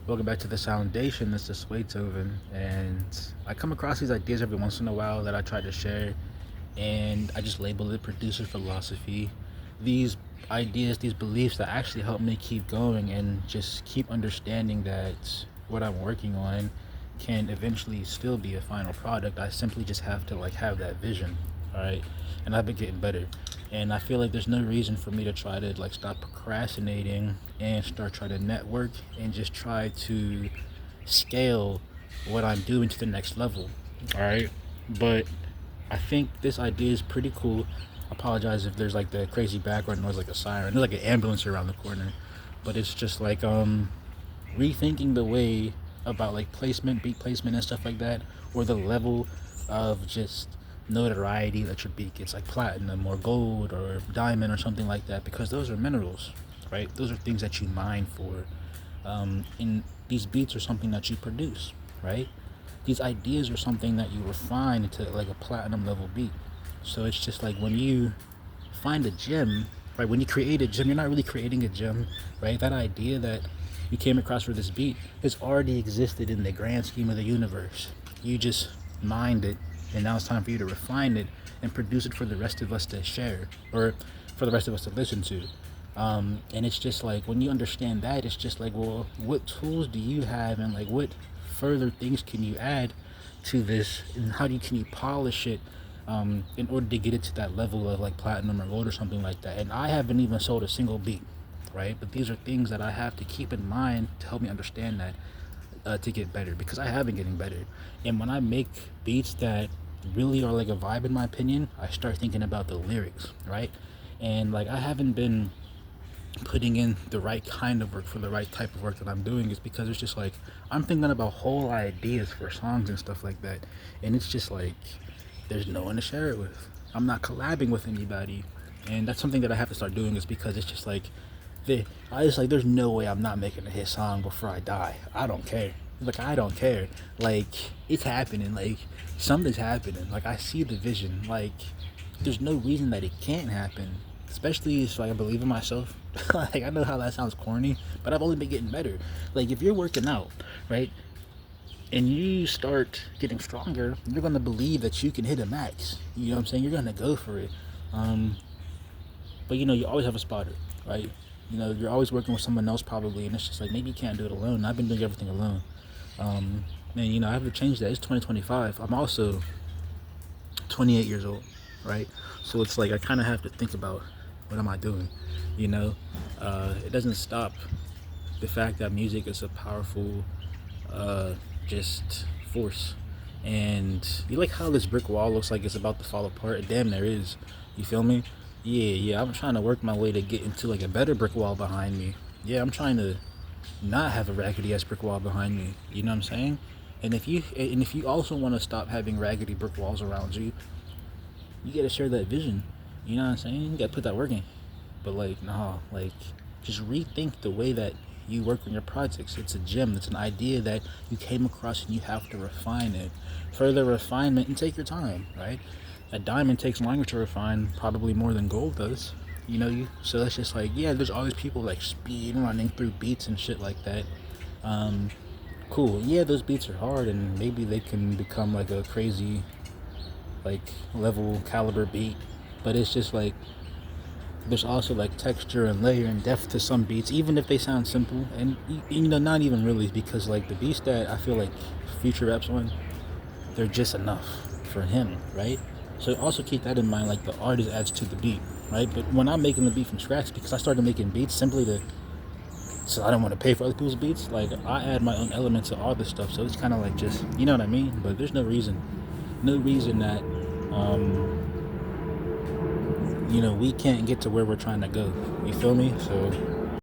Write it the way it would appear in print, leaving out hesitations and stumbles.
Welcome back to the Foundation. This is Beethoven, and I come across these ideas every once in a while that I try to share, and I just label it producer philosophy. These ideas, these beliefs that actually help me keep going and just keep understanding that what I'm working on can eventually still be a final product. I simply just have to have that vision, all right? And I've been getting better, and I feel like there's no reason for me to try to stop procrastinating and start trying to network and just try to scale what I'm doing to the next level, all right? But I think this idea is pretty cool. I apologize if there's the crazy background noise like a siren. There's an ambulance around the corner, but it's just rethinking the way about placement, beat placement, and stuff like that, or the level of just notoriety that your beat gets, like platinum or gold or diamond or something like that, because those are minerals, right? Those are things that you mine for. And these beats are something that you produce, right? These ideas are something that you refine into a platinum level beat. So it's just when you find a gem, right? When you create a gem, you're not really creating a gem, right? That idea that you came across for this beat has already existed in the grand scheme of the universe. You just mined it, and now it's time for you to refine it and produce it for the rest of us to share, or for the rest of us to listen to. And it's just when you understand that, it's just well, what tools do you have, and what further things can you add to this, and can you polish it in order to get it to that level of platinum or gold or something like that. And I haven't even sold a single beat, right? But these are things that I have to keep in mind to help me understand that, to get better, because I have been getting better. And when I make beats that really are a vibe, in my opinion, I start thinking about the lyrics, right? And I haven't been putting in the right kind of work for the right type of work that I'm doing, is because it's just I'm thinking about whole ideas for songs and stuff like that, and it's just there's no one to share it with. I'm not collabing with anybody, and that's something that I have to start doing, is because it's just there's no way I'm not making a hit song before I die. I don't care. I don't care. It's happening. Something's happening. I see the vision. There's no reason that it can't happen. Especially if I believe in myself. I know how that sounds corny, but I've only been getting better. If you're working out, right, and you start getting stronger, you're gonna believe that you can hit a max. You know what I'm saying? You're gonna go for it. But you always have a spotter, right? You're always working with someone else probably, and it's just maybe you can't do it alone. I've been doing everything alone. And I have to change that. It's 2025. I'm also 28 years old, right? So it's I kind of have to think about, what am I doing? It doesn't stop the fact that music is a powerful just force. And you like how this brick wall looks like it's about to fall apart? Damn, there is. You feel me? Yeah, I'm trying to work my way to get into a better brick wall behind me. Yeah, I'm trying to not have a raggedy ass brick wall behind me. You know what I'm saying? And if you also want to stop having raggedy brick walls around you, you gotta share that vision. You know what I'm saying? You gotta put that work in. But nah, just rethink the way that you work on your projects. It's a gem. It's an idea that you came across, and you have to refine it. Further refinement, and take your time, right? A diamond takes longer to refine, probably more than gold does. So that's just yeah, there's always people speed running through beats and shit like that. Cool. Yeah, those beats are hard, and maybe they can become a crazy level caliber beat, but it's just there's also texture and layer and depth to some beats, even if they sound simple. And not even really, because the beats that I feel Future raps on, they're just enough for him, right? So also keep that in mind. The artist adds to the beat, right? But when I'm making the beat from scratch, because I started making beats simply so I don't want to pay for other people's beats, I add my own elements to all this stuff. So it's kind of just, you know what I mean? But there's no reason that we can't get to where we're trying to go. You feel me? So